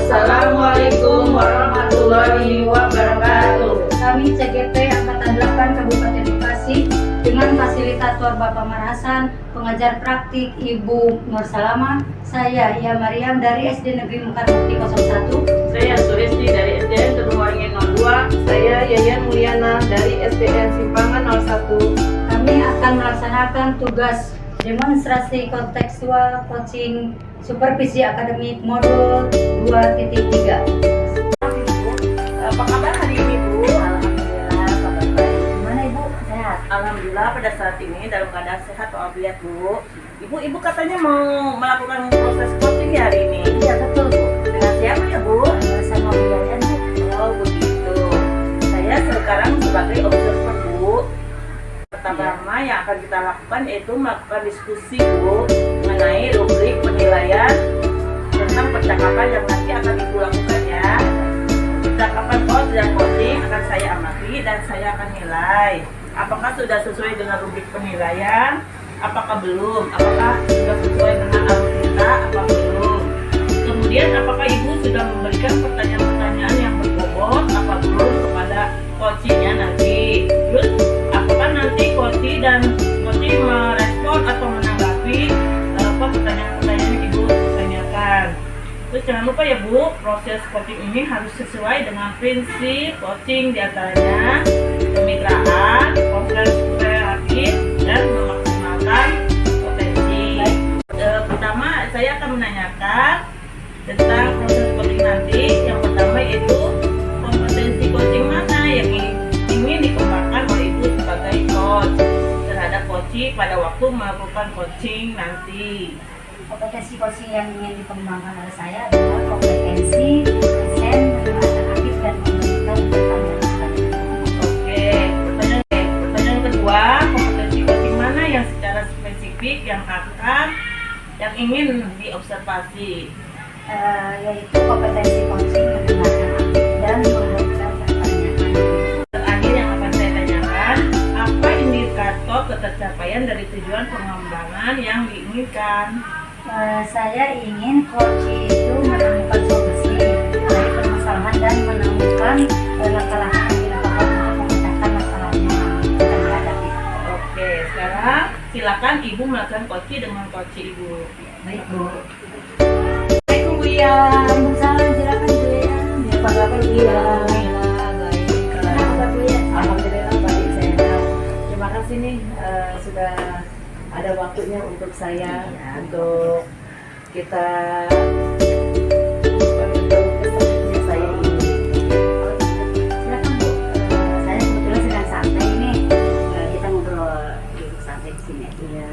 Assalamualaikum warahmatullahi wabarakatuh. Kami CGP Angkatan 8 Kabupaten Bekasi dengan fasilitator Bapak Marhasan, pengajar praktik Ibu Nur Salama, saya Ia Mariam dari SD Negeri Mekarmukti 01. Saya Suristi dari SDN Kedungwaringin 02. Saya Yayan Mulyana dari SDN Simpangan 01. Kami akan melaksanakan tugas demonstrasi kontekstual coaching supervisi akademik modul 2.3. Apa kabar hari ini, Bu? Alhamdulillah, kabar baik. Gimana Ibu? Sehat? Alhamdulillah pada saat ini dalam keadaan sehat walafiat, Bu. Ibu katanya mau melakukan proses coaching hari ini. Iya betul Bu. Dengan siapa ya, Bu? Sama Bu Yayan Bu. Oh begitu. Saya sekarang sebagai observer, Bu. Pertama yang akan kita lakukan yaitu melakukan diskusi, Bu, mengenai rubrik penilaian tentang percakapan yang nanti akan Ibu lakukan ya. Percakapan coach dan coaching akan saya amati dan saya akan nilai apakah sudah sesuai dengan rubrik penilaian, apakah belum, apakah sudah sesuai dengan alur kita, apa belum. Kemudian apakah Ibu sudah memberikan pertanyaan-pertanyaan yang berbobot, apa belum kepada coachingnya nanti. Terus apakah nanti coaching dan coaching merespon atau menanggapi pertanyaan-pertanyaan yang Ibu tanyakan. Terus jangan lupa ya Bu, proses coaching ini harus sesuai dengan prinsip coaching, diantaranya kemitraan, proses kreatif, dan memaksimalkan potensi. Pertama saya akan menanyakan tentang proses coaching nanti. Yang pertama yaitu kompetensi coaching mana yang ingin dikembangkan oleh Ibu sebagai coach terhadap coaching pada waktu melakukan coaching nanti. Kompetensi coaching yang ingin dikembangkan oleh saya adalah kompetensi present, mendengarkan aktif, dan memberikan pertanyaan. Oke, pertanyaan kedua, kompetensi coaching mana yang secara spesifik yang ingin diobservasi? Yaitu kompetensi coaching mendengarkan aktif dan memberikan pertanyaan. Terakhir yang akan saya tanyakan, apa indikator ketercapaian dari tujuan pengembangan yang diinginkan? Saya ingin coach itu menemukan solusi dari permasalahan dan menemukan langkah-langkah yang dilakukan untuk memecahkan masalahnya yang akan dihadapi. Oke, sekarang silakan Ibu melakukan coaching dengan coach Ibu. Baik Bu. Assalamualaikum Bu Yan. Salam, silakan Bu Yan. Apa kabar Bu Yan? Alhamdulillah baik. Kenapa Bu Yan? Alhamdulillah baik, sehat. Terima kasih nih sudah ada waktunya untuk saya untuk kita memberitahu pesannya saya ini. Silakan Bu. Saya kebetulan sedang santai nih. Kita ngobrol santai di sini. Iya.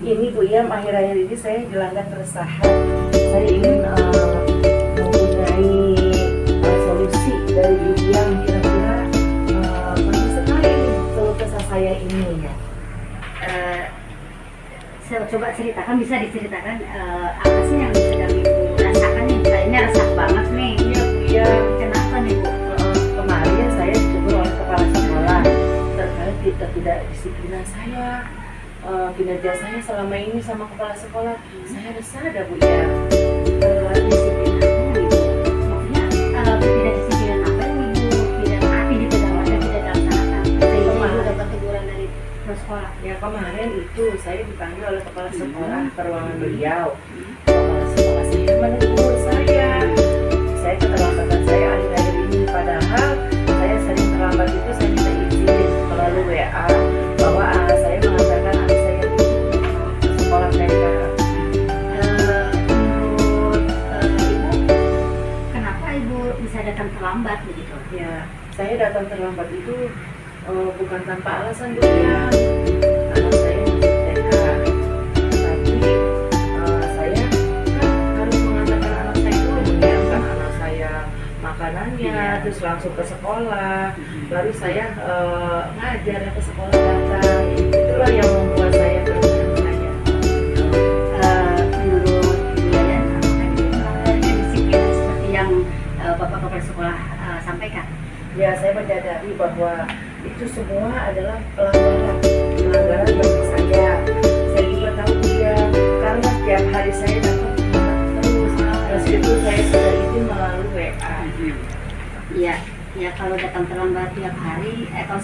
Ini Bu Yam, akhir-akhir ini saya dilanda keresahan. Saya ingin mempunyai solusi dari Bu Yam, kira-kira banyak sekali keluh kesah saya ini ya. Saya coba ceritakan, bisa diceritakan apa sih yang sedang Ibu rasakan nih? Kayaknya resah banget nih. Iya Bu Yam. Kenapa nih Bu? Kemarin saya ditegur oleh kepala sekolah terkait ketidakdisiplinan saya, kinerja saya selama ini sama kepala sekolah. Saya resah ada Bu Yam. Disiplin apa Ibu? Maksudnya ketidakdisiplinan apa yang Ibu tidak taati gitu dalam tidak dilaksanakan? Sehingga Ibu dapat teguran dari sekolah. Ya kemarin itu saya dipanggil oleh kepala sekolah ke ruangan beliau. Kepala sekolah saya menegur saya keterlambatan saya akhir-akhir ini. Padahal saya sering terlambat itu saya minta izin melalui WA bahwa saya mengantarkan anak saya ke sekolah mereka. Menurut Ibu, kenapa Ibu bisa datang terlambat begitu? Ya, saya datang terlambat itu bukan tanpa alasan Bu ya. Anak saya masih TK, tapi saya kan harus mengantarkan anak saya dulu, menyiapkan anak saya makanannya, terus langsung ke sekolah, baru saya ngajar ke sekolah datang. Itulah yang membuat saya bertanya-tanya. Menurut Ibu Yayan, apakah Ibu melanggar disiplin seperti yang Bapak kepala sekolah sampaikan? Ya, saya menyadari bahwa itu semua adalah pelanggaran bagi saya. Saya juga tahu dia karena tiap hari saya datang terus itu saya sudah PA. Iya, ya kalau datang terlambat tiap hari, kalau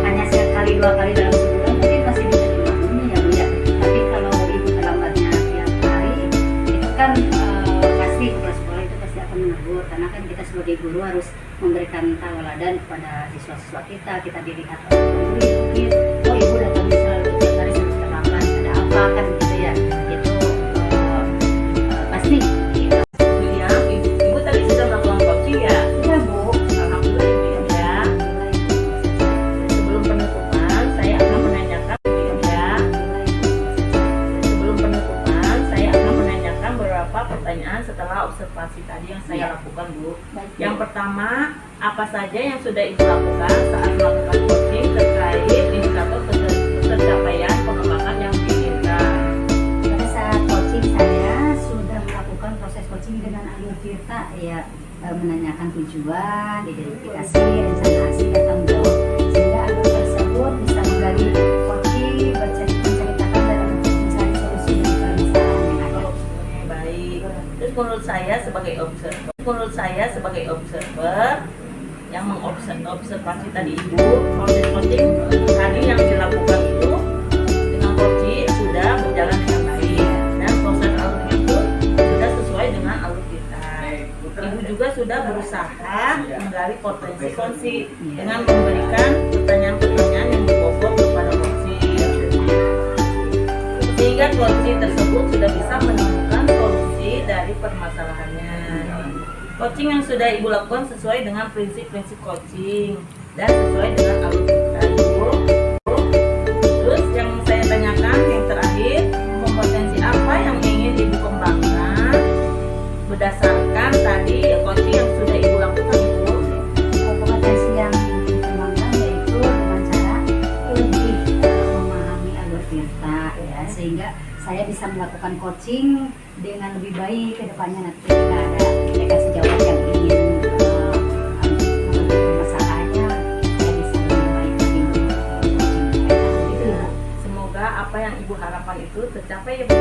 hanya sekali dua kali dalam sebulan mungkin masih bisa dimaklumi ya Bu ya. Tapi kalau ibu terlambatnya tiap hari, itu kan pasti kepala sekolah itu pasti akan menegur, karena kan kita sebagai guru harus memberikan tauladan kepada siswa-siswa kita. Kita dilihat oleh guru mungkin, oh ibu datangnya selalu tiap hari selalu terlambat, ada apa kan gitu ya. Itu pasti. Ya, ibu tadi sudah melakukan coaching ya? Iya Bu. Alhamdulillah Ibu ya. Sebelum penutupan, saya akan menanyakan Ibu ya. Sebelum penutupan, saya akan menanyakan beberapa pertanyaan setelah observasi tadi yang saya lakukan, Bu. Baik, Bu. Yang pertama, apa saja yang sudah Ibu lakukan saat melakukan coaching terkait indikator pencapaian pengembangan yang diinginkan? Pada saat coaching saya sudah melakukan proses coaching dengan alur Tirta ya, menanyakan tujuan, identifikasi, rencana aksi, dan tanggung jawab, sehingga alur tersebut bisa menggali coaching, menceritakan dan mencari solusi dari permasalahan yang ada. Baik. Terus menurut saya sebagai observer yang mengobservasi tadi Ibu, proses coaching tadi yang dilakukan itu dengan coaching sudah berjalan dengan baik dan proses alurnya itu sudah sesuai dengan alur kita. Ibu juga sudah berusaha menggali potensi coaching dengan memberikan pertanyaan-pertanyaan yang berbobot kepada coaching, sehingga coaching tersebut sudah bisa menemukan solusi dari permasalahannya. Coaching yang sudah Ibu lakukan sesuai dengan prinsip-prinsip coaching dan sesuai dengan alur kita, Ibu. Terus yang saya tanyakan yang terakhir, kompetensi apa yang ingin Ibu kembangkan berdasarkan tadi coaching yang sudah Ibu lakukan, Ibu? Kompetensi yang dikembangkan yaitu dengan cara lebih memahami alur Tirta ya, sehingga saya bisa melakukan coaching dengan lebih baik ke depannya nanti ketika ada sejawat yang ingin menentukan masalahnya, saya bisa lebih baik lagi melakukan coaching mereka. Gitu ya. Semoga apa yang Ibu harapkan itu tercapai ya, Bu.